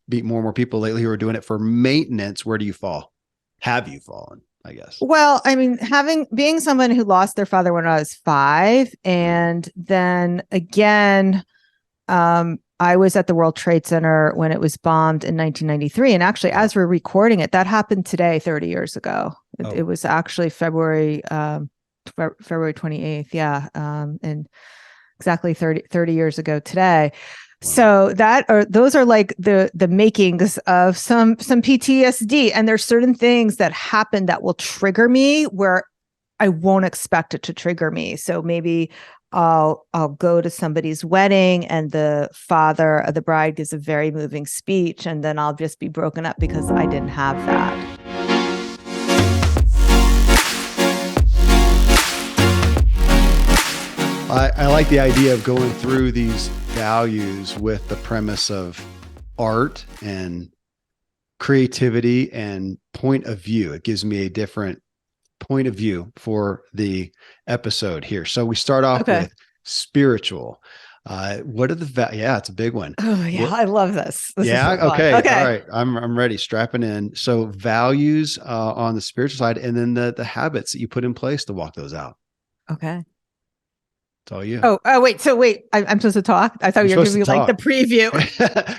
meet more and more people lately who are doing it for maintenance. Where do you fall? Have you fallen, I guess? Well, I mean, being someone who lost their father when I was 5, and then again, I was at the World Trade Center when it was bombed in 1993. And actually, as we're recording it, that happened today, 30 years ago. It was actually February 28th. Yeah. And exactly 30 years ago today. Wow. So those are like the makings of some PTSD. And there's certain things that happen that will trigger me where I won't expect it to trigger me. So maybe I'll go to somebody's wedding and the father of the bride gives a very moving speech, and then I'll just be broken up because I didn't have that. I like the idea of going through these values with the premise of art and creativity and point of view. It gives me a different point of view for the episode here. So we start off with spiritual. What are yeah, it's a big one. Oh yeah, I love this. Yeah. Okay. All right. I'm ready. Strapping in. So values on the spiritual side, and then the habits that you put in place to walk those out. Okay. It's all you. Oh, wait. So wait, I'm supposed to talk. I thought you were giving me like the preview.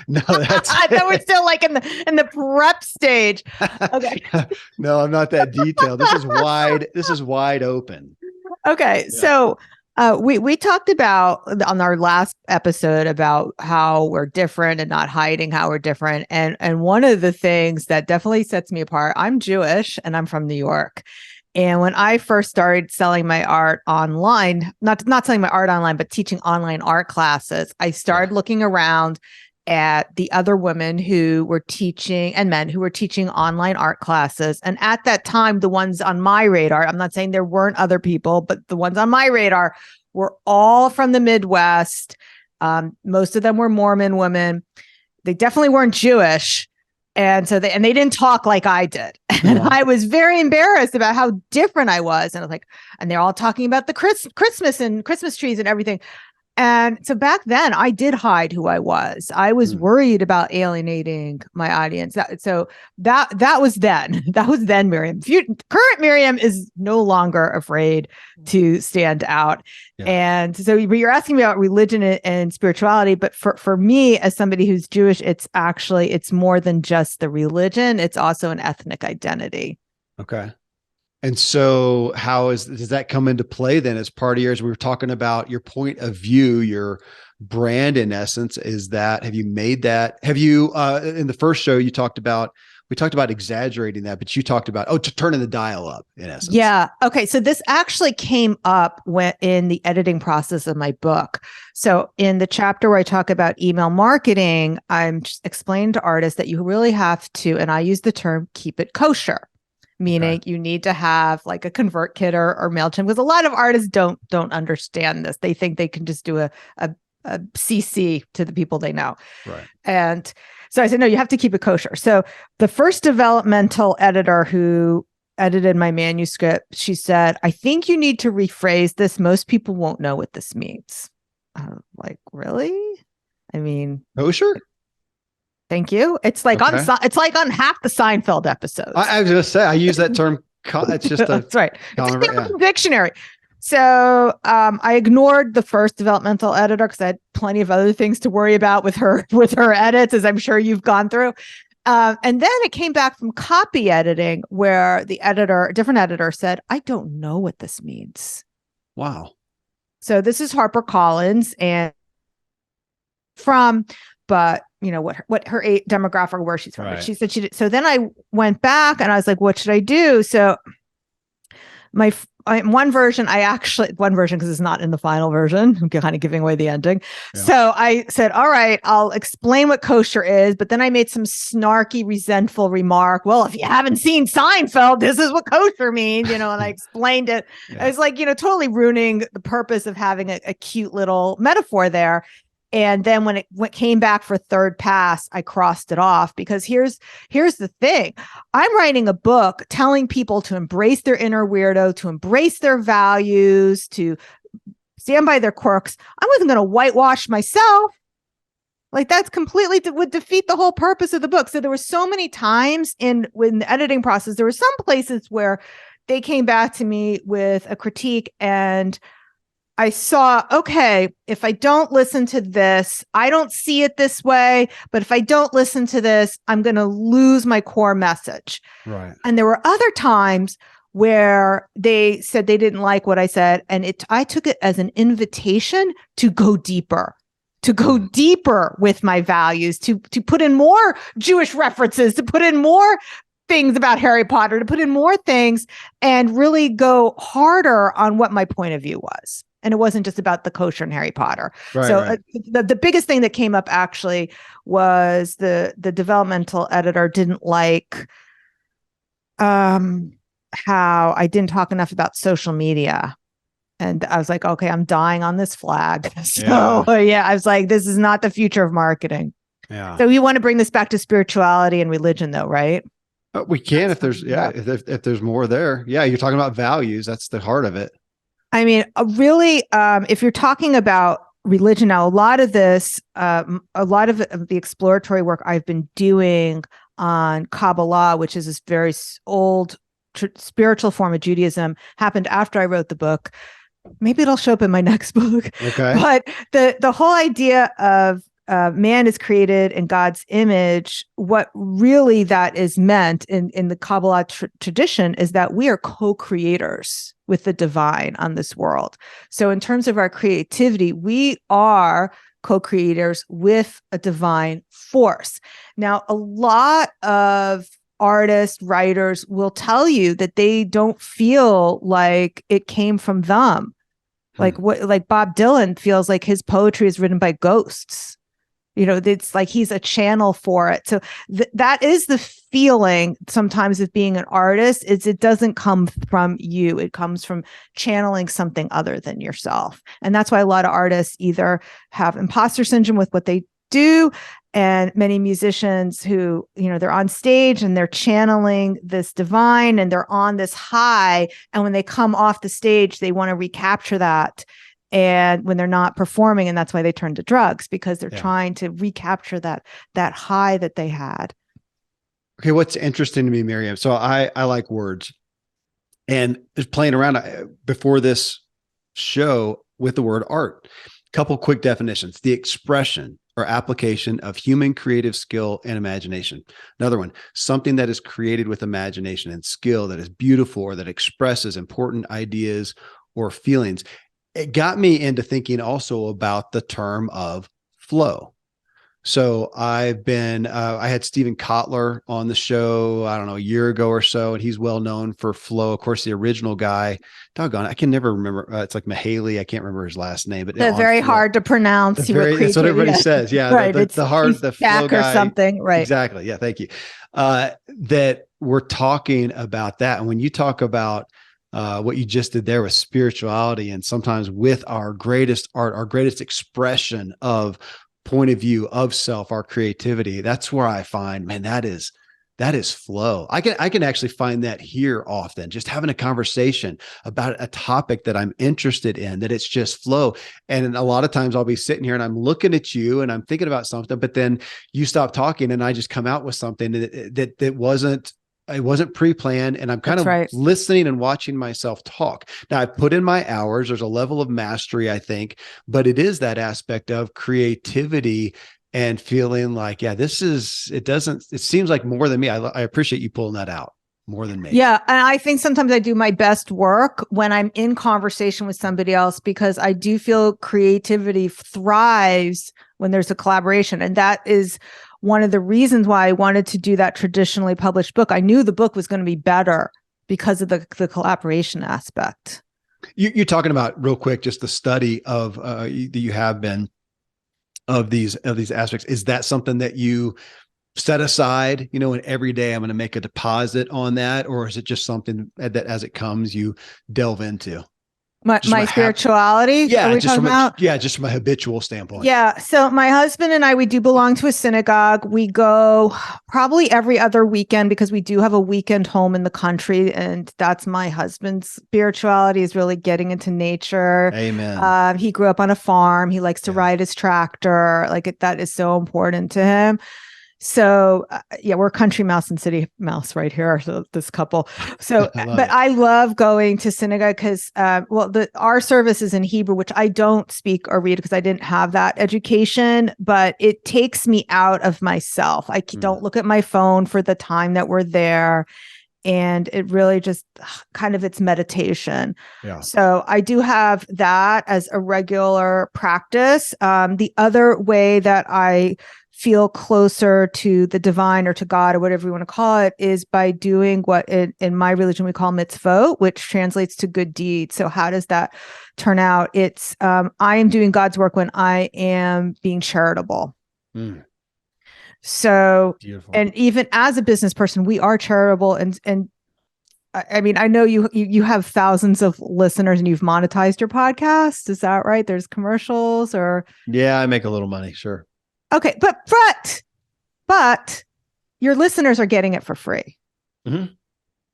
No, that's I thought we're still like in the prep stage. Okay. No, I'm not that detailed. This is wide open. Okay. Yeah. So we talked about on our last episode about how we're different and not hiding how we're different. And one of the things that definitely sets me apart, I'm Jewish and I'm from New York. And when I first started selling my art online, not selling my art online, but teaching online art classes, I started looking around at the other women who were teaching and men who were teaching online art classes. And at that time, the ones on my radar, I'm not saying there weren't other people, but the ones on my radar were all from the Midwest. Most of them were Mormon women. They definitely weren't Jewish. And so they didn't talk like I did. And I was very embarrassed about how different I was. And I was like, and they're all talking about the Christmas and Christmas trees and everything. And so back then I did hide who I was. I was worried about alienating my audience. That was then. That was then Miriam. Current Miriam is no longer afraid to stand out. Yeah. And so you're asking me about religion and spirituality, but for me as somebody who's Jewish, it's more than just the religion. It's also an ethnic identity. Okay. And so does that come into play then as part of yours? We were talking about your point of view, your brand in essence, have you made that? Have you, in the first show we talked about exaggerating that, but you talked about, turning the dial up in essence. Yeah. Okay. So this actually came up in the editing process of my book. So in the chapter where I talk about email marketing, I'm just explaining to artists that you really have to, and I use the term, keep it kosher. Meaning you need to have like a ConvertKit or MailChimp, because a lot of artists don't understand this. They think they can just do a CC to the people they know. Right. And so I said, no, you have to keep it kosher. So the first developmental editor who edited my manuscript, she said, I think you need to rephrase this. Most people won't know what this means. Like, really? I mean, kosher? Thank you. It's like on half the Seinfeld episodes. I was going to say, I use that term. It's just that's right. It's dictionary. So I ignored the first developmental editor because I had plenty of other things to worry about with her edits, as I'm sure you've gone through. And then it came back from copy editing, where a different editor said, I don't know what this means. Wow. So this is HarperCollins and but you know what her demographic, where she's from. Right. She said she did. So then I went back and I was like, what should I do? So one version, because it's not in the final version, I'm kind of giving away the ending. Yeah. So I said, all right, I'll explain what kosher is. But then I made some snarky, resentful remark. Well, if you haven't seen Seinfeld, this is what kosher means, and I explained it. Yeah. I was like, totally ruining the purpose of having a cute little metaphor there. And then when it came back for third pass, I crossed it off, because here's the thing. I'm writing a book telling people to embrace their inner weirdo, to embrace their values, to stand by their quirks. I wasn't going to whitewash myself. Like that's completely would defeat the whole purpose of the book. So there were so many times in the editing process, there were some places where they came back to me with a critique and I saw, okay, if I don't listen to this, I don't see it this way, but if I don't listen to this, I'm going to lose my core message. Right. And there were other times where they said they didn't like what I said. And I took it as an invitation to go deeper, with my values, to put in more Jewish references, to put in more things about Harry Potter, to put in more things and really go harder on what my point of view was. And it wasn't just about the kosher and Harry Potter. Right, So right. the biggest thing that came up actually was the developmental editor didn't like how I didn't talk enough about social media. And I was like, okay, I'm dying on this flag. So yeah, I was like, this is not the future of marketing. Yeah. So you want to bring this back to spirituality and religion though, right? We can if there's if there's more there. Yeah, you're talking about values. That's the heart of it. I mean, really, if you're talking about religion now, a lot of this, a lot of the exploratory work I've been doing on Kabbalah, which is this very old spiritual form of Judaism, happened after I wrote the book. Maybe it'll show up in my next book. Okay. But the whole idea of man is created in God's image, what really that is meant in the Kabbalah tradition is that we are co-creators with the divine on this world. So in terms of our creativity, we are co-creators with a divine force. Now, a lot of artists, writers will tell you that they don't feel like it came from them. Like Bob Dylan feels like his poetry is written by ghosts. It's like he's a channel for it. So that is the feeling sometimes of being an artist. It doesn't come from you. It comes from channeling something other than yourself. And that's why a lot of artists either have imposter syndrome with what they do, and many musicians who, they're on stage and they're channeling this divine and they're on this high. And when they come off the stage, they want to recapture that. And when they're not performing, and that's why they turn to drugs, because they're trying to recapture that high that they had. Okay, what's interesting to me, Miriam? So I like words, and just playing around before this show with the word art. Couple quick definitions: the expression or application of human creative skill and imagination. Another one: something that is created with imagination and skill, that is beautiful or that expresses important ideas or feelings. It got me into thinking also about the term of flow. So I've been, I had Stephen Kotler on the show, I don't know, a year ago or so, and he's well known for flow. Of course, the original guy, doggone, I can never remember. It's like Mahaley. I can't remember his last name, but they're very flow. Hard to pronounce. That's what everybody says. Yeah. Right. The flow guy. Or something. Right. Exactly. Yeah. Thank you. That we're talking about that. And when you talk about, what you just did there with spirituality, and sometimes with our greatest art, our greatest expression of point of view of self, our creativity, that's where I find, man, that is flow. I can actually find that here often, just having a conversation about a topic that I'm interested in, that it's just flow. And a lot of times I'll be sitting here and I'm looking at you and I'm thinking about something, but then you stop talking and I just come out with something that wasn't pre-planned, and I'm kind of listening and watching myself talk. Now, I've put in my hours. There's a level of mastery, I think, but it is that aspect of creativity and feeling like, yeah, it seems like more than me. I appreciate you pulling that out, more than me. Yeah. And I think sometimes I do my best work when I'm in conversation with somebody else, because I do feel creativity thrives when there's a collaboration. And that is one of the reasons why I wanted to do that traditionally published book. I knew the book was going to be better because of the collaboration aspect. You're talking about, real quick, just the study of that you have been of these aspects. Is that something that you set aside, and every day I'm going to make a deposit on that? Or is it just something that as it comes, you delve into? Just from My a spirituality, are we talking about? just from a habitual standpoint. Yeah. So my husband and I, we do belong to a synagogue. We go probably every other weekend because we do have a weekend home in the country. And that's my husband's spirituality, is really getting into nature. Amen. He grew up on a farm. He likes to Yeah. ride his tractor. That is so important to him. So yeah, we're country mouse and city mouse right here. So this couple. So, I love but it. I love going to synagogue because, our service is in Hebrew, which I don't speak or read because I didn't have that education. But it takes me out of myself. I don't look at my phone for the time that we're there, and it really just kind of, it's meditation. Yeah. So I do have that as a regular practice. The other way that I feel closer to the divine or to God or whatever you want to call it is by doing what in my religion we call mitzvot, which translates to good deeds. So how does that turn out? It's I am doing God's work when I am being charitable. Mm. So, Beautiful. and even as a business person, we are charitable. And I mean, I know you have thousands of listeners and you've monetized your podcast. Is that right? There's commercials or? Yeah, I make a little money. Sure. Okay. But your listeners are getting it for free. Mm-hmm.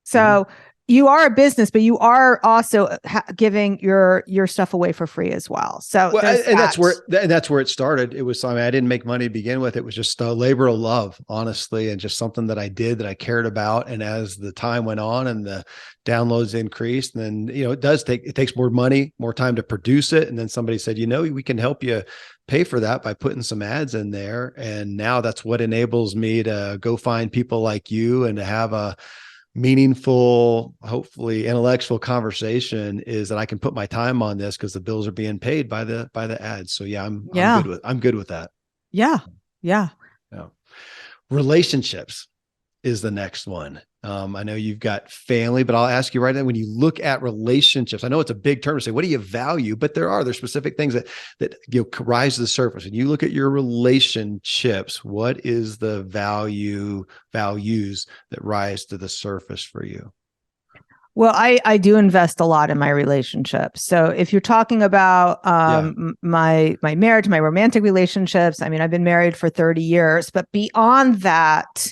So you are a business, but you are also giving your stuff away for free as well. So that's where it started. It was, I mean, I didn't make money to begin with. It was just a labor of love, honestly, and just something that I did that I cared about. And as the time went on and the downloads increased, and then, it takes more money, more time to produce it. And then somebody said, we can help you pay for that by putting some ads in there. And now that's what enables me to go find people like you and to have a meaningful, hopefully intellectual conversation, is that I can put my time on this because the bills are being paid by the ads. So yeah, I'm good with that. Yeah. Yeah. Yeah. Relationships is the next one. I know you've got family, but I'll ask you right now, when you look at relationships, I know it's a big term to say, what do you value? But there's specific things that rise to the surface. And you look at your relationships, what is the values that rise to the surface for you? Well, I do invest a lot in my relationships. So if you're talking about my marriage, my romantic relationships, I mean, I've been married for 30 years, but beyond that,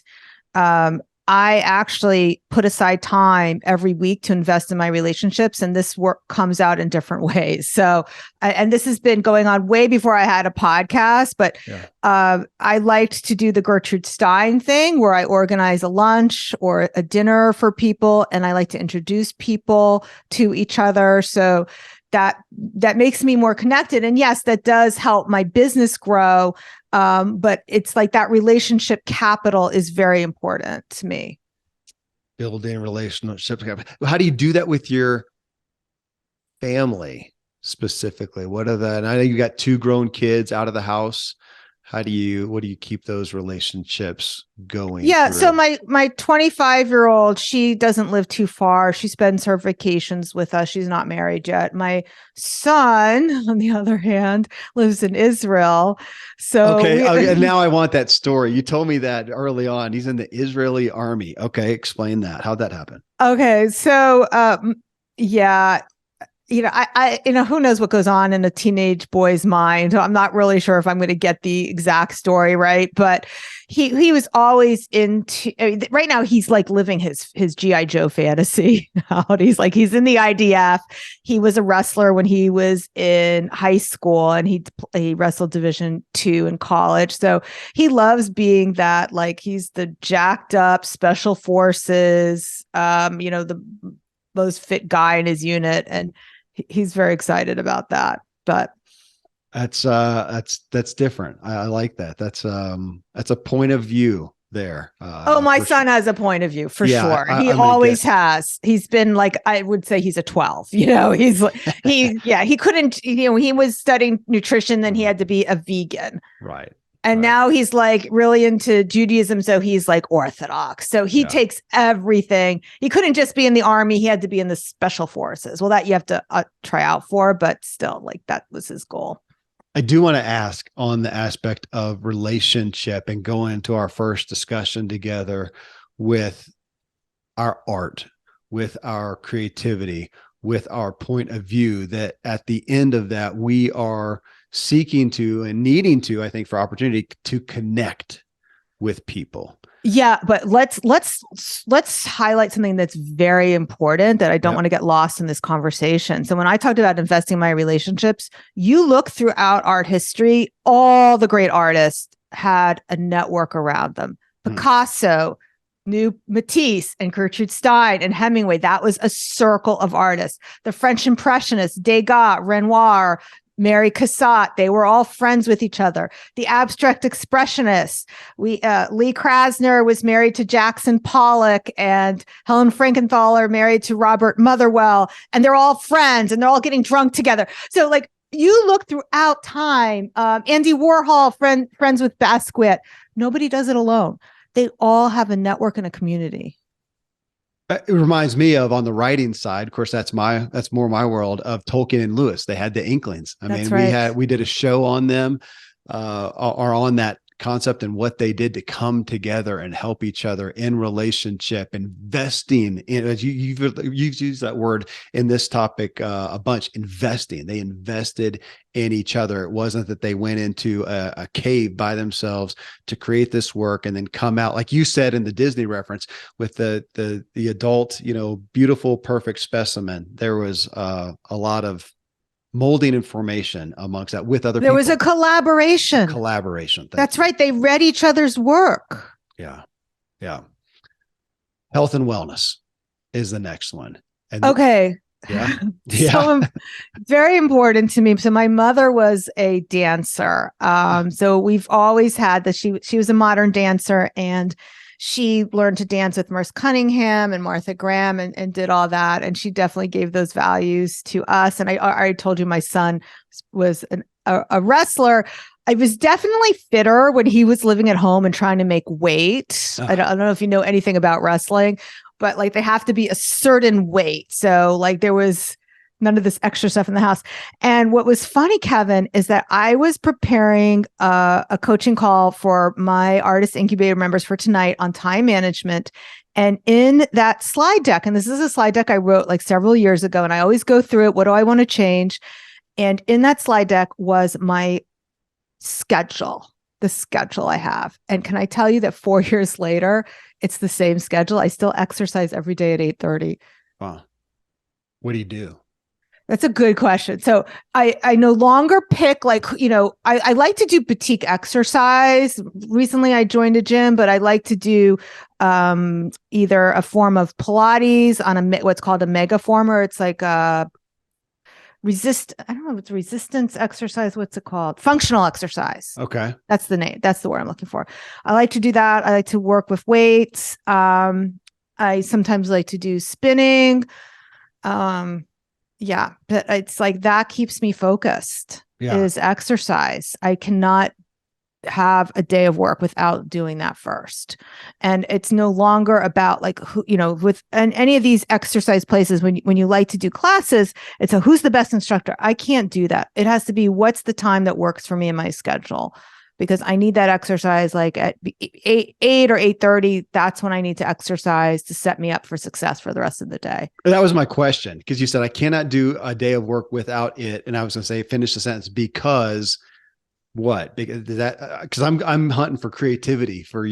I actually put aside time every week to invest in my relationships, and this work comes out in different ways. So, and this has been going on way before I had a podcast, but I liked to do the Gertrude Stein thing where I organize a lunch or a dinner for people, and I like to introduce people to each other. So that makes me more connected. And yes, that does help my business grow. But it's like that relationship capital is very important to me. Building relationships. How do you do that with your family specifically? And I know you got 2 grown kids out of the house. What do you keep those relationships going? Yeah. through? So my 25-year-old, she doesn't live too far. She spends her vacations with us. She's not married yet. My son, on the other hand, lives in Israel. So okay. And now I want that story. You told me that early on. He's in the Israeli army. Okay. Explain that. How'd that happen? Okay. So yeah. Who knows what goes on in a teenage boy's mind. I'm not really sure if I'm going to get the exact story right, but he was always into, right now he's like living his G.I. Joe fantasy out. He's in the IDF. He was a wrestler when he was in high school, and he wrestled Division II in college. So he loves being that, like, he's the jacked up special forces, the most fit guy in his unit. And he's very excited about that. But that's different. I like that. That's a point of view there. my son has a point of view for sure. He I'm always has. He's been, like, I would say he's a 12. He's like he couldn't. He was studying nutrition, then he had to be a vegan. Right. And now he's like really into Judaism. So he's like Orthodox. So he takes everything. He couldn't just be in the army. He had to be in the special forces. Well, that you have to try out for, but still, like, that was his goal. I do want to ask on the aspect of relationship and going into our first discussion together with our art, with our creativity. with our point of view, that at the end of that, we are seeking to and needing to, I think, for opportunity to connect with people. Yeah, but let's highlight something that's very important that I don't want to get lost in this conversation. So when I talked about investing in my relationships, you look throughout art history, all the great artists had a network around them. Picasso knew Matisse and Gertrude Stein and Hemingway. That was a circle of artists. The French Impressionists, Degas, Renoir, Mary Cassatt, they were all friends with each other. The abstract expressionists, Lee Krasner was married to Jackson Pollock, and Helen Frankenthaler married to Robert Motherwell, and they're all friends and they're all getting drunk together. So like you look throughout time, Andy Warhol, friends with Basquiat. Nobody does it alone. They all have a network and a community. It reminds me of, on the writing side, of course, that's more my world, of Tolkien and Lewis. They had the Inklings. We did a show on them, or on that concept and what they did to come together and help each other in relationship, investing in, as you've used that word in this topic a bunch, investing. They invested in each other. It wasn't that they went into a cave by themselves to create this work and then come out, like you said in the Disney reference, with the adult, beautiful, perfect specimen. There was a lot of molding and formation amongst that with other people. There was a collaboration. That's right. They read each other's work. Yeah. Yeah. Health and wellness is the next one. And okay. Yeah. So very important to me. So my mother was a dancer. So we've always had that. She was a modern dancer, and she learned to dance with Merce Cunningham and Martha Graham and did all that. And she definitely gave those values to us. And I already told you my son was a wrestler. I was definitely fitter when he was living at home and trying to make weight. I don't know if you know anything about wrestling, but like they have to be a certain weight. So like there was none of this extra stuff in the house. And what was funny, Kevin, is that I was preparing a coaching call for my artist incubator members for tonight on time management. And in that slide deck, and this is a slide deck I wrote like several years ago, and I always go through it. What do I want to change? And in that slide deck was my schedule, the schedule I have. And can I tell you that 4 years later, it's the same schedule. I still exercise every day at 8:30. Wow. What do you do? That's a good question. So I no longer pick I like to do boutique exercise. Recently I joined a gym, but I like to do either a form of Pilates on what's called a mega former. It's like a I don't know if it's resistance exercise. What's it called? Functional exercise. Okay. That's the name. That's the word I'm looking for. I like to do that. I like to work with weights. I sometimes like to do spinning. Yeah, but it's like that keeps me focused. Is exercise. I cannot have a day of work without doing that first. And it's no longer about like who, with any of these exercise places, when you like to do classes, it's who's the best instructor. I can't do that. It has to be what's the time that works for me in my schedule, because I need that exercise like at 8 or 8:30. That's when I need to exercise to set me up for success for the rest of the day. That was my question, because you said I cannot do a day of work without it. And I was going to say, finish the sentence, because what? Because I'm hunting for creativity, for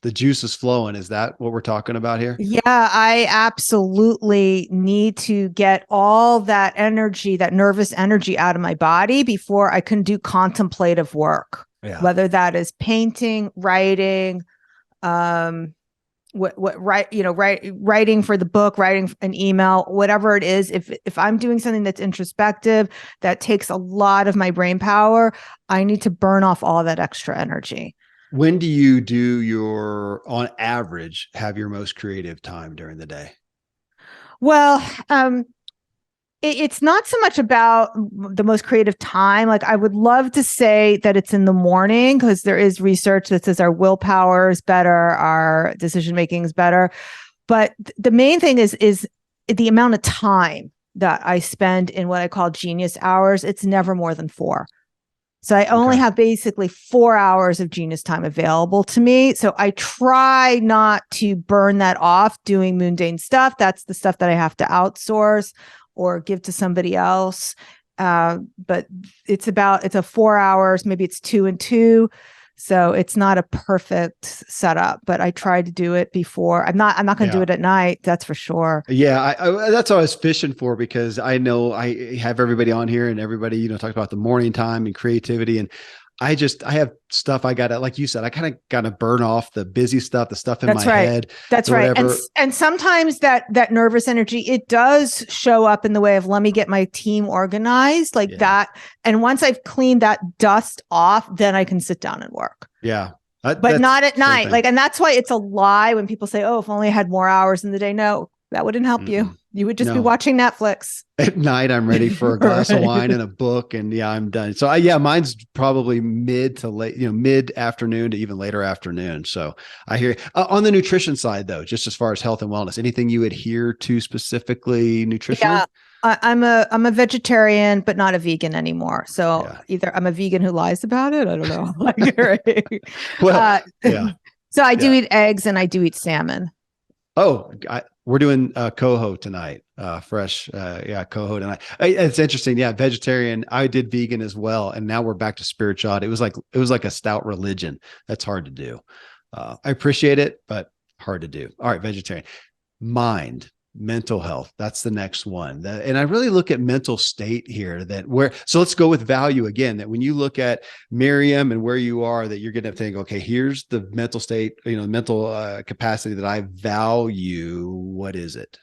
the juices flowing. Is that what we're talking about here? Yeah, I absolutely need to get all that energy, that nervous energy out of my body before I can do contemplative work. Yeah. Whether that is painting, writing, writing for the book, writing an email, whatever it is. If I'm doing something that's introspective, that takes a lot of my brain power, I need to burn off all that extra energy. When do you on average, have your most creative time during the day? Well, it's not so much about the most creative time. Like I would love to say that it's in the morning, because there is research that says our willpower is better, our decision-making is better. But the main thing is the amount of time that I spend in what I call genius hours. It's never more than 4. So I only Okay. have basically 4 hours of genius time available to me. So I try not to burn that off doing mundane stuff. That's the stuff that I have to outsource or give to somebody else. But it's a 4 hours, maybe it's 2 and 2. So it's not a perfect setup, but I try to do it before. I'm not going to do Yeah. it at night. That's for sure. Yeah, that's what I was fishing for, because I know I have everybody on here and everybody, talks about the morning time and creativity. And I have stuff I got to, like you said, I kind of got to burn off the busy stuff, the stuff in That's my right. head, That's the right. And whatever. and sometimes that nervous energy, it does show up in the way of, let me get my team organized like Yeah. that. And once I've cleaned that dust off, then I can sit down and work. Yeah. But That's not at same night. thing. Like, and that's why it's a lie when people say, "Oh, if only I had more hours in the day." No, that wouldn't help you. Mm-mm. You would just be No. watching Netflix. At night, I'm ready for a glass of Right. wine and a book, and yeah, I'm done. So yeah, mine's probably mid to late, mid afternoon to even later afternoon. So I hear on the nutrition side, though, just as far as health and wellness, anything you adhere to specifically nutritionally? Yeah. I'm a vegetarian, but not a vegan anymore. So Yeah. either I'm a vegan who lies about it. I don't know. Like, right. Well, uh, yeah, so I do yeah. eat eggs and I do eat salmon. Oh, we're doing coho tonight. Fresh, yeah, coho tonight. It's interesting. Yeah, vegetarian. I did vegan as well, and now we're back to spirituality. It was like a stout religion. That's hard to do. I appreciate it, but hard to do. All right, vegetarian. Mind, mental health, that's the next one. And I really look at mental state here, so let's go with value again, that when you look at Miriam and where you are, that you're going to think, okay, here's the mental state, mental capacity that I value. What is it?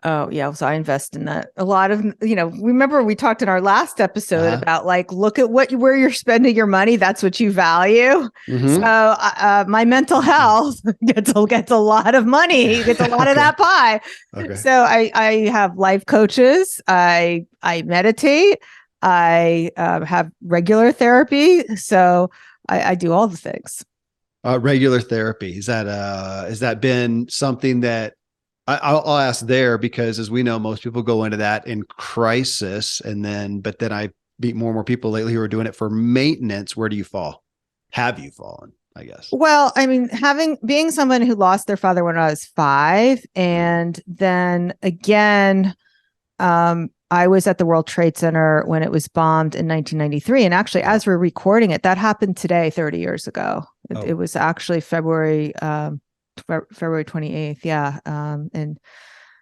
Oh, yeah. So I invest in that. A lot of, remember we talked in our last episode Uh-huh. about, like, look at where you're spending your money. That's what you value. So Mm-hmm. my mental health gets a lot of money, gets a lot of Okay. that pie. Okay. So I have life coaches. I meditate. I have regular therapy. So I do all the things. Regular therapy, has that been something that I'll ask there, because as we know, most people go into that in crisis, but then I meet more and more people lately who are doing it for maintenance. Where do you fall? Have you fallen? I guess. Well, I mean, being someone who lost their father when I was 5, Mm. and then again, I was at the World Trade Center when it was bombed in 1993. And actually, Yeah. as we're recording it, that happened today, 30 years ago. It Oh, was actually February 28th. Yeah. And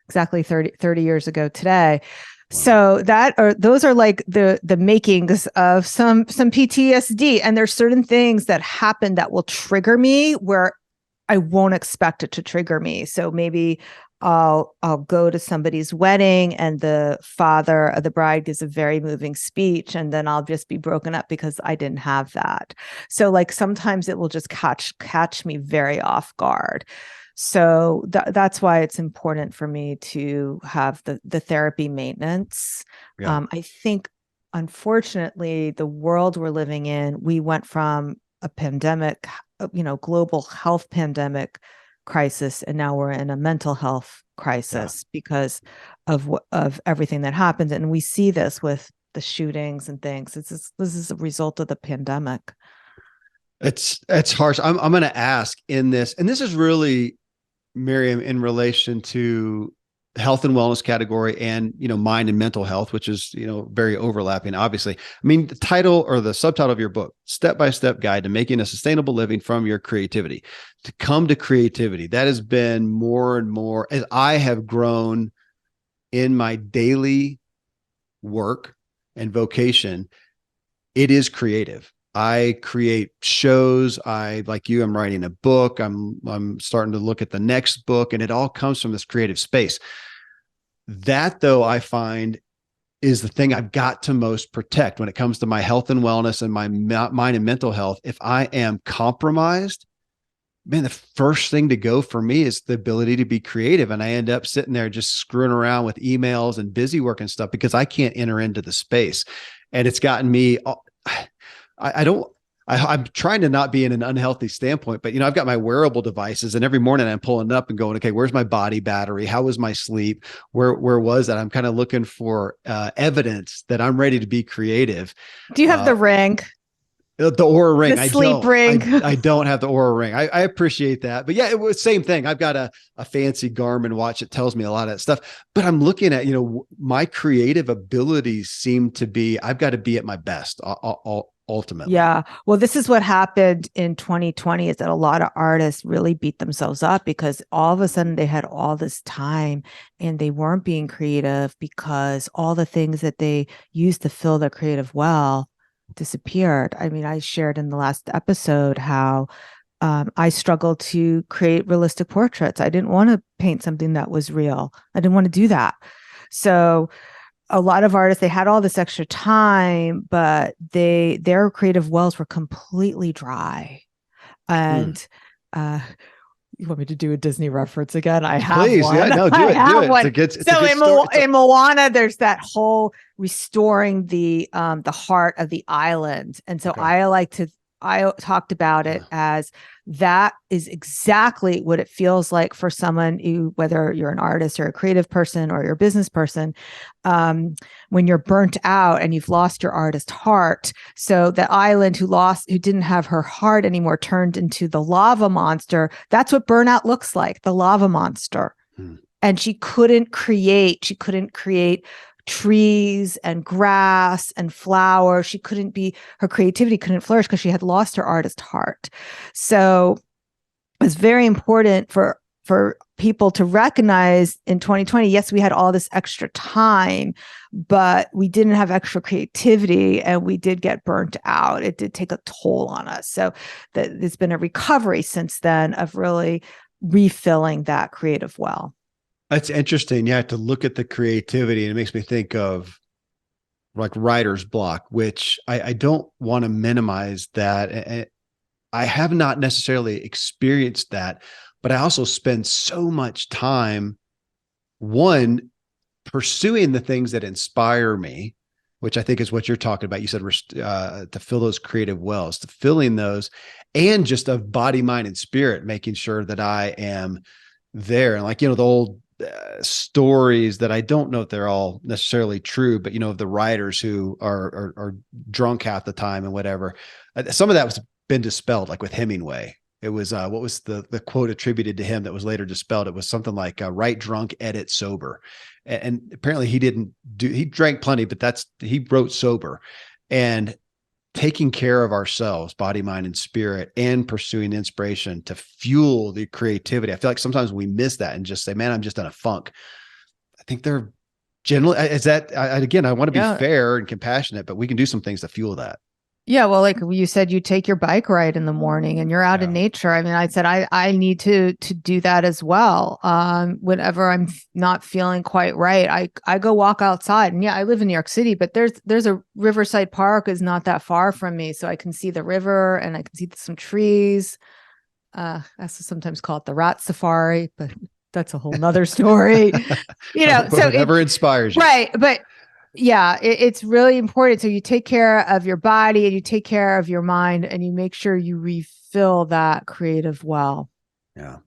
exactly 30 years ago today. wow. So those are like the makings of some PTSD. And there's certain things that happen that will trigger me where I won't expect it to trigger me. So maybe I'll go to somebody's wedding and the father of the bride gives a very moving speech, and then I'll just be broken up because I didn't have that. So, like, sometimes it will just catch me very off guard. So that's why it's important for me to have the therapy maintenance. Yeah. I think, unfortunately, the world we're living in, we went from a pandemic, global health pandemic crisis, and now we're in a mental health Yeah. crisis because of everything that happened. And we see this with the shootings and things. This is a result of the pandemic. It's harsh. I'm going to ask in this, and this is really, Miriam, in relation to health and wellness category, and mind and mental health, which is very overlapping, obviously. I mean, the title or the subtitle of your book, Step-by-Step Guide to Making a Sustainable Living from Your Creativity. To come to creativity, that has been more and more as I have grown in my daily work and vocation. It is creative. I create shows. Like you, I'm writing a book. I'm starting to look at the next book, and it all comes from this creative space. That, though, I find is the thing I've got to most protect when it comes to my health and wellness and my mind and mental health. If I am compromised, man, the first thing to go for me is the ability to be creative. And I end up sitting there just screwing around with emails and busy work and stuff because I can't enter into the space. And it's gotten me, I don't, I'm trying to not be in an unhealthy standpoint, but I've got my wearable devices, and every morning I'm pulling up and going, okay, where's my body battery? How was my sleep? Where was that? I'm kind of looking for evidence that I'm ready to be creative. Do you have Uh, the ring? the Aura The ring. I sleep don't. ring? I don't have the Aura ring. I appreciate that, but yeah, it was same thing. I've got a fancy Garmin watch that tells me a lot of that stuff. But I'm looking at my creative abilities seem to be. I've got to be at my best. Ultimately. Yeah. Well, this is what happened in 2020 is that a lot of artists really beat themselves up because all of a sudden they had all this time and they weren't being creative because all the things that they used to fill their creative well disappeared. I mean, I shared in the last episode how I struggled to create realistic portraits. I didn't want to paint something that was real. I didn't want to do that. So a lot of artists, they had all this extra time, but their creative wells were completely dry. Hmm. And you want me to do a Disney reference again? I have Please, yeah, one. no, do I it, do have it. one. It's a So good story. in Moana, there's that whole restoring the heart of the island, and so Okay. I talked about it as that is exactly what it feels like for someone who, whether you're an artist or a creative person or you're a business person, when you're burnt out and you've lost your artist heart. So the island who didn't have her heart anymore turned into the lava monster. That's what burnout looks like, the lava monster. Hmm. And she couldn't create trees and grass and flowers. Her creativity couldn't flourish because she had lost her artist heart. So it's very important for people to recognize in 2020, yes, we had all this extra time, but we didn't have extra creativity and we did get burnt out. It did take a toll on us. So there's been a recovery since then of really refilling that creative well. That's interesting. Yeah, to look at the creativity, and it makes me think of like writer's block, which I don't want to minimize that. I have not necessarily experienced that, but I also spend so much time, one, pursuing the things that inspire me, which I think is what you're talking about. You said to fill those creative wells, to filling those, and just of body, mind, and spirit, making sure that I am there. And like, the old stories that I don't know if they're all necessarily true, but of the writers who are drunk half the time and whatever. Some of that was been dispelled, like with Hemingway. It was what was the quote attributed to him that was later dispelled? It was something like write drunk, edit sober. And apparently he drank plenty, but he wrote sober. And taking care of ourselves, body, mind, and spirit, and pursuing inspiration to fuel the creativity. I feel like sometimes we miss that and just say, man, I'm just in a funk. I think they're generally, is that, again, I want to be Yeah. fair and compassionate, but we can do some things to fuel that. Yeah, well, like you said, you take your bike ride in the morning and you're out in Yeah. nature. I mean, I said I need to do that as well. Whenever I'm not feeling quite right, I go walk outside. And yeah, I live in New York City, but there's a Riverside Park is not that far from me, so I can see the river and I can see some trees. I sometimes call it the rat safari, but that's a whole nother story. So Whatever inspires you. right, but yeah, it's really important. So you take care of your body and you take care of your mind and you make sure you refill that creative well. Yeah.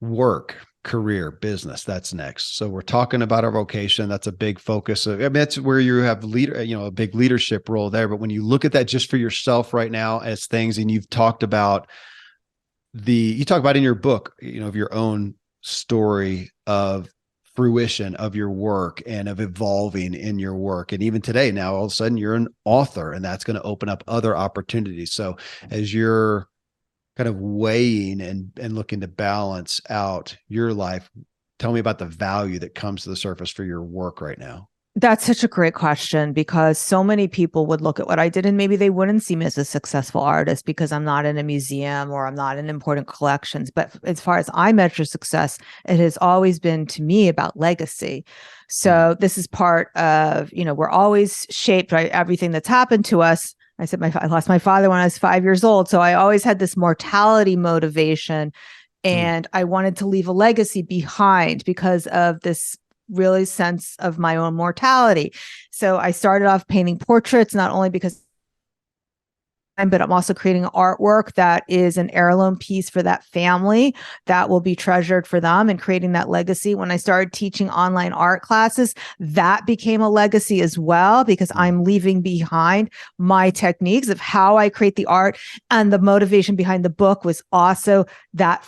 Work, career, business, that's next. So we're talking about our vocation. That's a big focus of, I mean, that's where you have a big leadership role there. But when you look at that just for yourself right now as things, and you've talked about you talk about in your book, of your own story of fruition of your work and of evolving in your work. And even today, now all of a sudden you're an author, and that's going to open up other opportunities. So as you're kind of weighing and looking to balance out your life, tell me about the value that comes to the surface for your work right now. That's such a great question because so many people would look at what I did and maybe they wouldn't see me as a successful artist because I'm not in a museum or I'm not in important collections. But as far as I measure success, it has always been to me about legacy. So this is part of, we're always shaped by everything that's happened to us. I said I lost my father when I was 5 years old. So I always had this mortality motivation and I wanted to leave a legacy behind because of this really sense of my own mortality. So I started off painting portraits, not only because but I'm also creating artwork that is an heirloom piece for that family that will be treasured for them and creating that legacy. When I started teaching online art classes, that became a legacy as well, because I'm leaving behind my techniques of how I create the art. And the motivation behind the book was also that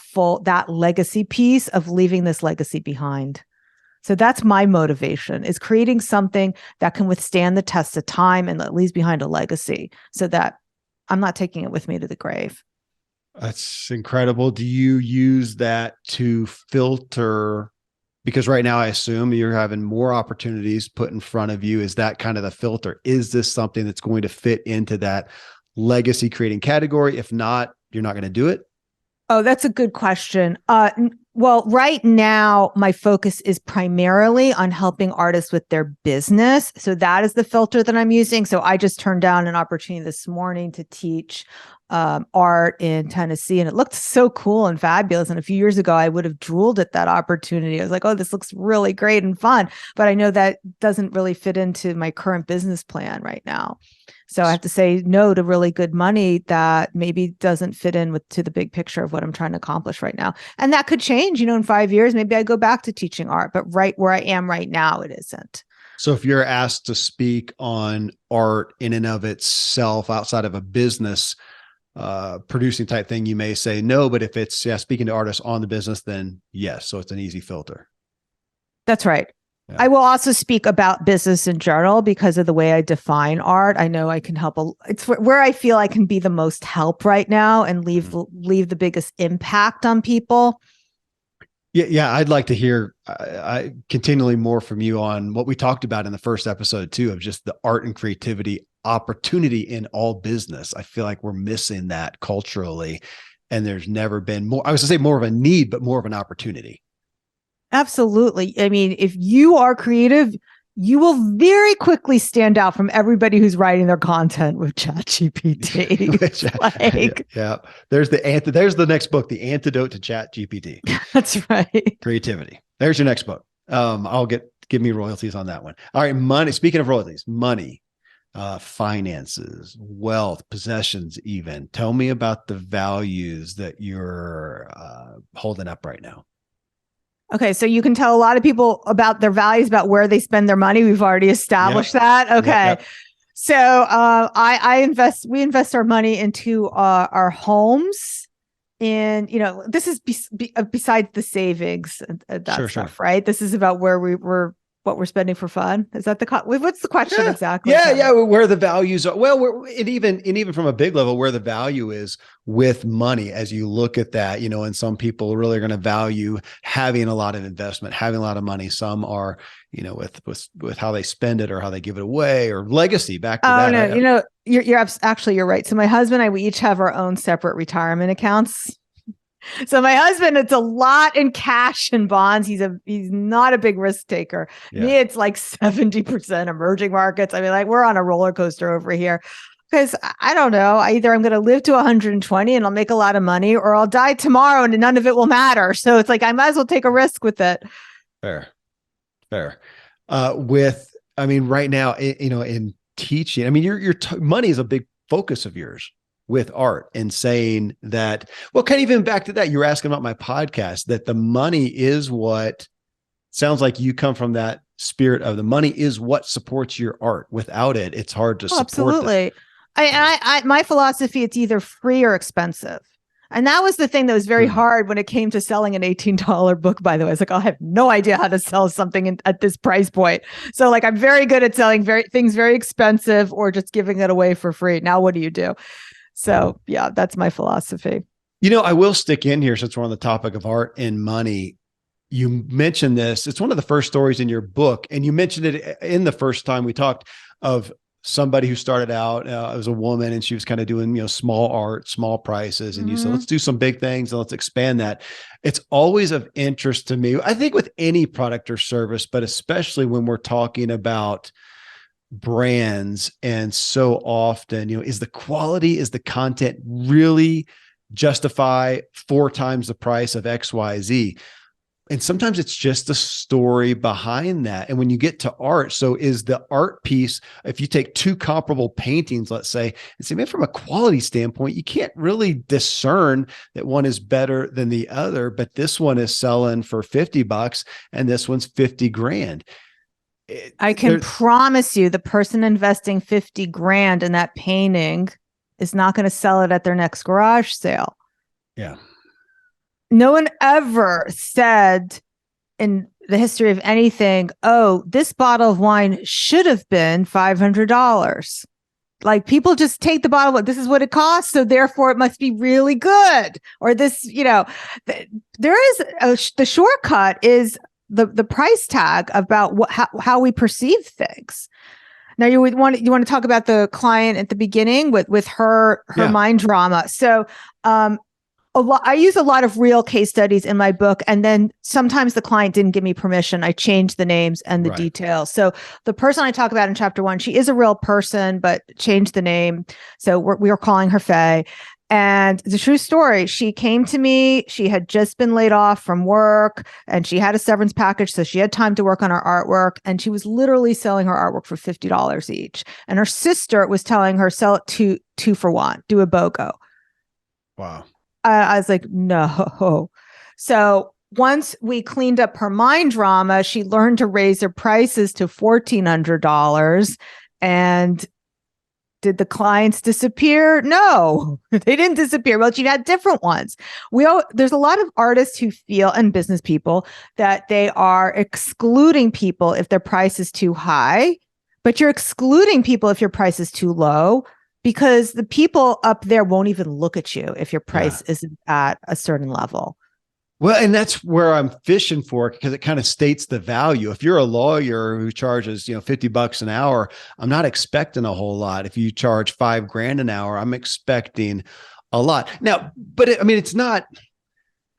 legacy piece of leaving this legacy behind. So that's my motivation, is creating something that can withstand the test of time and that leaves behind a legacy so that I'm not taking it with me to the grave. That's incredible. Do you use that to filter? Because right now, I assume you're having more opportunities put in front of you. Is that kind of the filter? Is this something that's going to fit into that legacy creating category? If not, you're not going to do it? Oh, that's a good question. Well, right now, my focus is primarily on helping artists with their business. So that is the filter that I'm using. So I just turned down an opportunity this morning to teach art in Tennessee, and it looked so cool and fabulous. And a few years ago, I would have drooled at that opportunity. I was like, oh, this looks really great and fun. But I know that doesn't really fit into my current business plan right now. So I have to say no to really good money that maybe doesn't fit in to the big picture of what I'm trying to accomplish right now. And that could change, in 5 years, maybe I go back to teaching art, but right where I am right now, it isn't. So if you're asked to speak on art in and of itself outside of a business producing type thing, you may say no, but if it's speaking to artists on the business, then yes. So it's an easy filter. That's right. Yeah. I will also speak about business in general because of the way I define art. I know I can help. It's where I feel I can be the most help right now and leave the biggest impact on people. Yeah. I'd like to hear continually more from you on what we talked about in the first episode too, of just the art and creativity opportunity in all business. I feel like we're missing that culturally, and there's never been more. I was to say more of a need, but more of an opportunity. Absolutely. I mean, if you are creative, you will very quickly stand out from everybody who's writing their content with ChatGPT. Yeah. There's the next book, The Antidote to ChatGPT. That's right. Creativity. There's your next book. Give me royalties on that one. All right. Money. Speaking of royalties, money, finances, wealth, possessions, even. Tell me about the values that you're holding up right now. Okay, so you can tell a lot of people about their values, about where they spend their money. We've already established that. Okay. Yep. So we invest our money into our homes. And, this is besides the savings and that stuff, right? This is about where what we're spending for fun. Is that what's the question exactly? Yeah. Where the values are. Well, even from a big level, where the value is with money, as you look at that, and some people really are going to value having a lot of investment, having a lot of money. Some are, with how they spend it or how they give it away, or legacy back to that. No, you're right. So my husband and I, we each have our own separate retirement accounts. So my husband, it's a lot in cash and bonds. He's not a big risk taker. Yeah. Me, it's like 70% emerging markets. I mean, we're on a roller coaster over here because I don't know. Either I'm going to live to 120 and I'll make a lot of money, or I'll die tomorrow and none of it will matter. So it's like, I might as well take a risk with it. Fair. Right now, in teaching, your money is a big focus of yours with art, and saying that, well, kind of even back to that, you were asking about my podcast, that the money is what sounds like you come from that spirit of the money is what supports your art. Without it, it's hard to support. Absolutely. My philosophy, it's either free or expensive. And that was the thing that was very hard when it came to selling an $18 book, by the way. It's like, I have no idea how to sell something at this price point. So I'm very good at selling things very expensive or just giving it away for free. Now, what do you do? So yeah, that's my philosophy. I will stick in here since we're on the topic of art and money. You mentioned this. It's one of the first stories in your book. And you mentioned it in the first time we talked, of somebody who started out as a woman, and she was kind of doing, small art, small prices. And you said, let's do some big things and let's expand that. It's always of interest to me, I think, with any product or service, but especially when we're talking about brands. And so often, is the quality, is the content really justify 4 times the price of XYZ? And sometimes it's just the story behind that. And when you get to art, so is the art piece, if you take two comparable paintings, let's say, and say, man, from a quality standpoint, you can't really discern that one is better than the other, but this one is selling for $50 and this one's 50 grand. I can promise you the person investing 50 grand in that painting is not going to sell it at their next garage sale. Yeah. No one ever said in the history of anything, oh, this bottle of wine should have been $500. Like people just take the bottle, this is what it costs, so therefore it must be really good. Or this, there is the shortcut is the price tag about how we perceive things. Now you want to talk about the client at the beginning with her mind drama. So I use a lot of real case studies in my book, and then sometimes the client didn't give me permission. I changed the names and the details. So the person I talk about in chapter 1, she is a real person, but changed the name. So we were calling her Faye. And it's a true story. She came to me. She had just been laid off from work and she had a severance package. So she had time to work on her artwork. And she was literally selling her artwork for $50 each. And her sister was telling her, sell it two for one, do a BOGO. Wow. I was like, no. So once we cleaned up her mind drama, she learned to raise her prices to $1,400. And did the clients disappear? No, they didn't disappear. Well, she had different ones. There's a lot of artists who feel, and business people, that they are excluding people if their price is too high, but you're excluding people if your price is too low, because the people up there won't even look at you if your price isn't at a certain level. Well, and that's where I'm fishing for, because it kind of states the value. If you're a lawyer who charges, $50 an hour, I'm not expecting a whole lot. If you charge $5,000 an hour, I'm expecting a lot. Now, but it's not,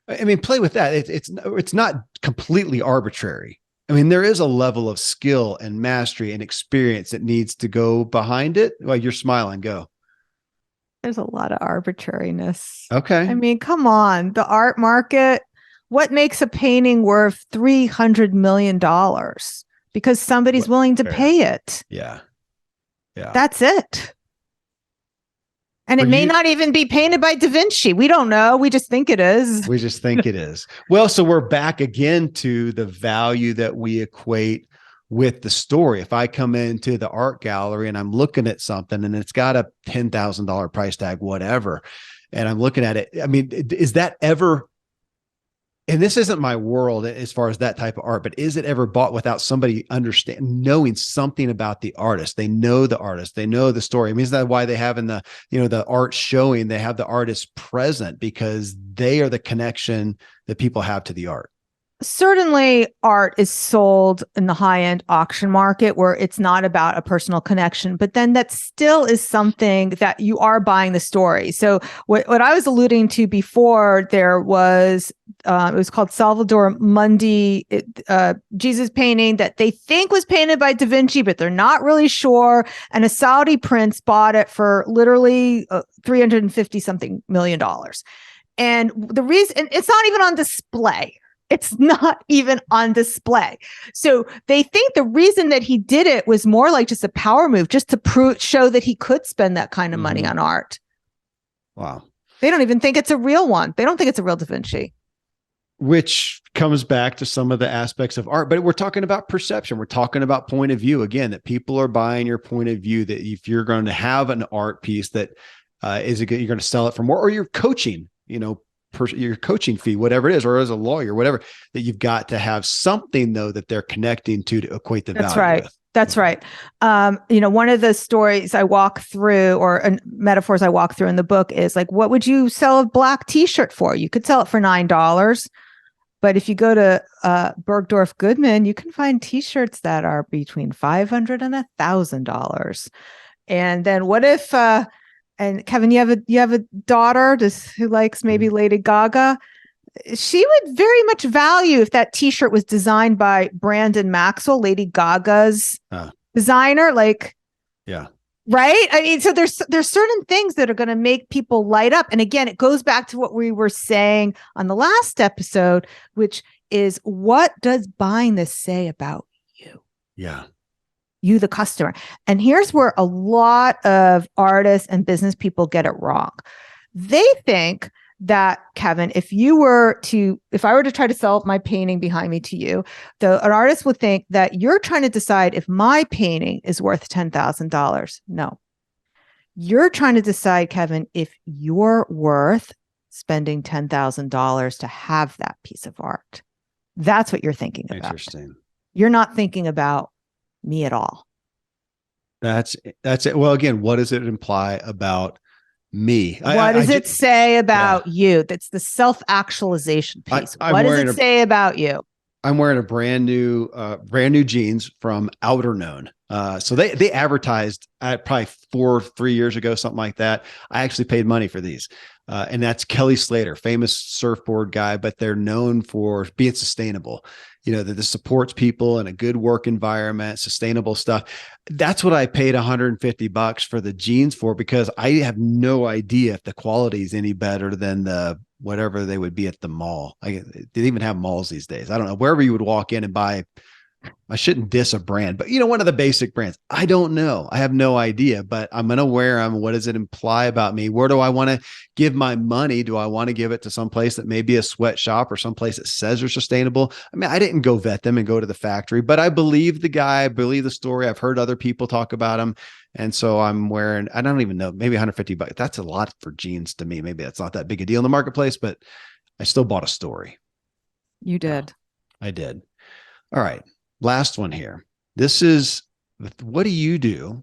play with that. It's not completely arbitrary. There is a level of skill and mastery and experience that needs to go behind it. Well, you're smiling. Go. There's a lot of arbitrariness. Okay. Come on. The art market, what makes a painting worth $300 million? Because somebody's willing to pay it. Yeah. That's it. And it may not even be painted by Da Vinci. We don't know. We just think it is. Well, so we're back again to the value that we equate with the story. If I come into the art gallery and I'm looking at something and it's got a $10,000 price tag, whatever, and I'm looking at it, is that ever, and this isn't my world as far as that type of art, but is it ever bought without somebody knowing something about the artist? They know the artist, they know the story. Isn't that why they have in the, the art showing, they have the artist present, because they are the connection that people have to the art? Certainly art is sold in the high-end auction market where it's not about a personal connection, but then that still is something that you are buying the story. So what I was alluding to before, there was, it was called Salvador Mundi, Jesus painting that they think was painted by Da Vinci, but they're not really sure. And a Saudi prince bought it for literally $350 something million. And the reason, and it's not even on display. It's not even on display. So they think the reason that he did it was more like just a power move, just to show that he could spend that kind of money on art. Wow. They don't even think it's a real one. They don't think it's a real Da Vinci. Which comes back to some of the aspects of art, but we're talking about perception. We're talking about point of view. Again, that people are buying your point of view, that if you're going to have an art piece that you're going to sell it for more, or you're coaching, your coaching fee, whatever it is, or as a lawyer, whatever, that you've got to have something though that they're connecting to equate the value with. That's right. One of the stories I walk through, or metaphors I walk through in the book, is like, what would you sell a black t-shirt for? You could sell it for $9. But if you go to Bergdorf Goodman, you can find t-shirts that are between $500 and $1,000. And then what if and Kevin, you have a daughter who likes maybe Lady Gaga. She would very much value if that T-shirt was designed by Brandon Maxwell, Lady Gaga's designer. Right? So there's certain things that are going to make people light up. And again, it goes back to what we were saying on the last episode, which is, what does buying this say about you? Yeah. You, the customer. And here's where a lot of artists and business people get it wrong. They think that, Kevin, if I were to try to sell my painting behind me to you, an artist would think that you're trying to decide if my painting is worth $10,000. No, you're trying to decide, Kevin, if you're worth spending $10,000 to have that piece of art. That's what you're thinking about. Interesting. You're not thinking about me at all. That's it. Well, again, what does it imply about me? What does it say about you? That's the self-actualization piece. What does it say about you? I'm wearing a brand new jeans from Outerknown. So they advertised probably 3 years ago, something like that. I actually paid money for these. And that's Kelly Slater, famous surfboard guy, but they're known for being sustainable. That this supports people in a good work environment, sustainable stuff. That's what I paid $150 for the jeans for, because I have no idea if the quality is any better than the whatever they would be at the mall. They even have malls these days. I don't know, wherever you would walk in and buy. I shouldn't diss a brand, but one of the basic brands. I don't know. I have no idea, but I'm going to wear them. What does it imply about me? Where do I want to give my money? Do I want to give it to some place that may be a sweatshop or some place that says they're sustainable? I mean, I didn't go vet them and go to the factory, but I believe the guy, I believe the story. I've heard other people talk about him. And so I'm wearing, I don't even know, maybe $150. That's a lot for jeans to me. Maybe that's not that big a deal in the marketplace, but I still bought a story. You did. I did. All right. Last one here. This is, what do you do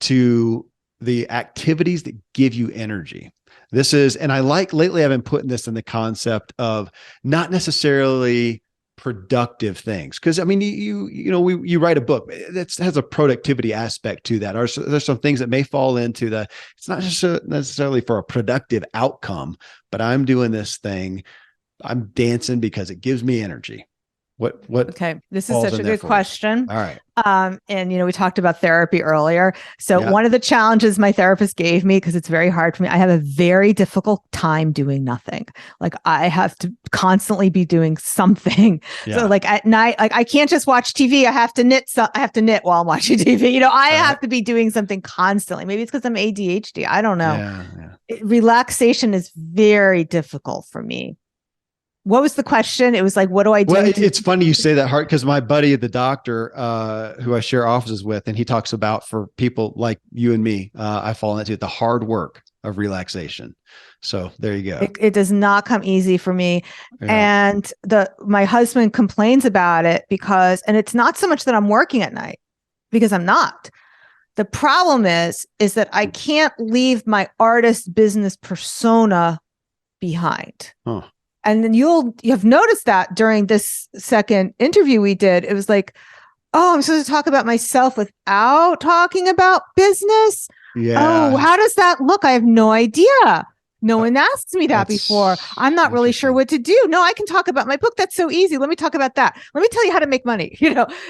to the activities that give you energy? This is, and lately I've been putting this in the concept of not necessarily productive things. Cause I mean, you write a book that has a productivity aspect to that. Or there's some things that may fall into it's not just necessarily for a productive outcome, but I'm doing this thing. I'm dancing because it gives me energy. What Okay, this is such a good question. All right. And we talked about therapy earlier. So one of the challenges my therapist gave me, because it's very hard for me, I have a very difficult time doing nothing. Like, I have to constantly be doing something. So like at night, like I can't just watch TV. I have to knit. I have to knit while I'm watching TV. I have to be doing something constantly. Maybe it's because I'm ADHD. I don't know. Relaxation is very difficult for me. What was the question? It was like, what do I do? Well, it's funny you say that, Hart, because my buddy, the doctor, who I share offices with, and he talks about, for people like you and me, I fall into the hard work of relaxation. So there you go. It does not come easy for me. Yeah. And my husband complains about it and it's not so much that I'm working at night, because I'm not. The problem is that I can't leave my artist business persona behind. Huh. And then you have noticed that during this second interview we did, it was like, oh, I'm supposed to talk about myself without talking about business. Yeah. Oh, how does that look? I have no idea. No one asked me that before. I'm not really sure what to do. No, I can talk about my book. That's so easy. Let me talk about that. Let me tell you how to make money.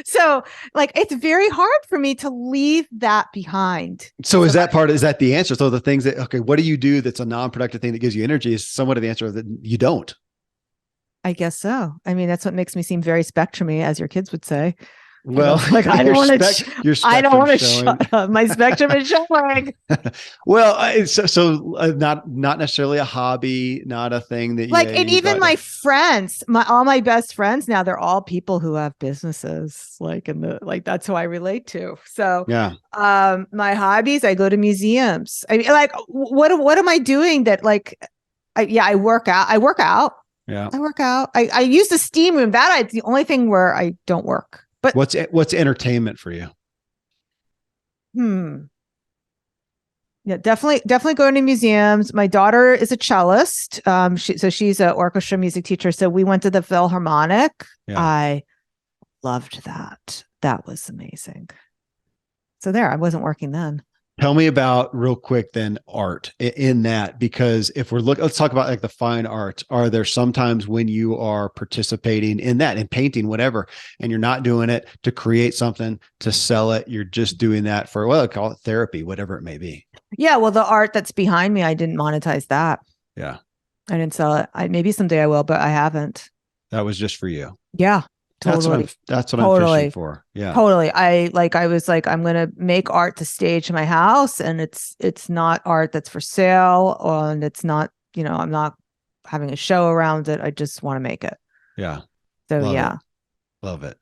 So like, it's very hard for me to leave that behind. So is that the answer? So the things what do you do that's a non-productive thing that gives you energy is somewhat of the answer that you don't. I guess so. I mean, that's what makes me seem very spectrumy, as your kids would say. Well, like I don't want to. I don't want to shut up. My spectrum is showing. Well, so not necessarily a hobby, not a thing that and even my friends, all my best friends now, they're all people who have businesses. That's who I relate to. So yeah. My hobbies, I go to museums. I mean, like, what am I doing that I work out. I work out. Yeah. I work out. I use the steam room. It's the only thing where I don't work. But what's entertainment for you? Yeah, definitely going to museums. My daughter is a cellist. She's an orchestra music teacher. So we went to the Philharmonic. Yeah. I loved that. That was amazing. So I wasn't working then. Tell me about, real quick then, art in that, because if let's talk about like the fine arts. Are there sometimes when you are participating in that, in painting, whatever, and you're not doing it to create something, to sell it, you're just doing that for, call it therapy, whatever it may be? Yeah. Well, the art that's behind me, I didn't monetize that. Yeah. I didn't sell it. Maybe someday I will, but I haven't. That was just for you. Yeah, totally. That's what I'm fishing Totally. for. Yeah. Totally. I was like, I'm gonna make art to stage my house, and it's not art that's for sale, and it's not, I'm not having a show around it. I just want to make it. Yeah. So Love it. yeah. Love it.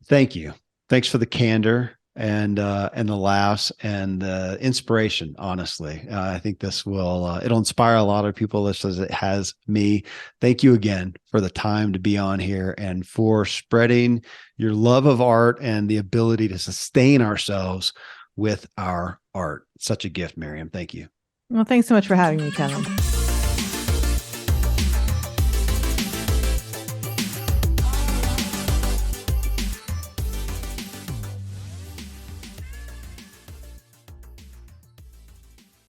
Thank you. Thanks for the candor and the laughs and the inspiration. Honestly, I think this will it'll inspire a lot of people, just as it has me. Thank you again for the time to be on here and for spreading your love of art and the ability to sustain ourselves with our art. Such a gift, Miriam. Thank you. Well, thanks so much for having me, Kevin.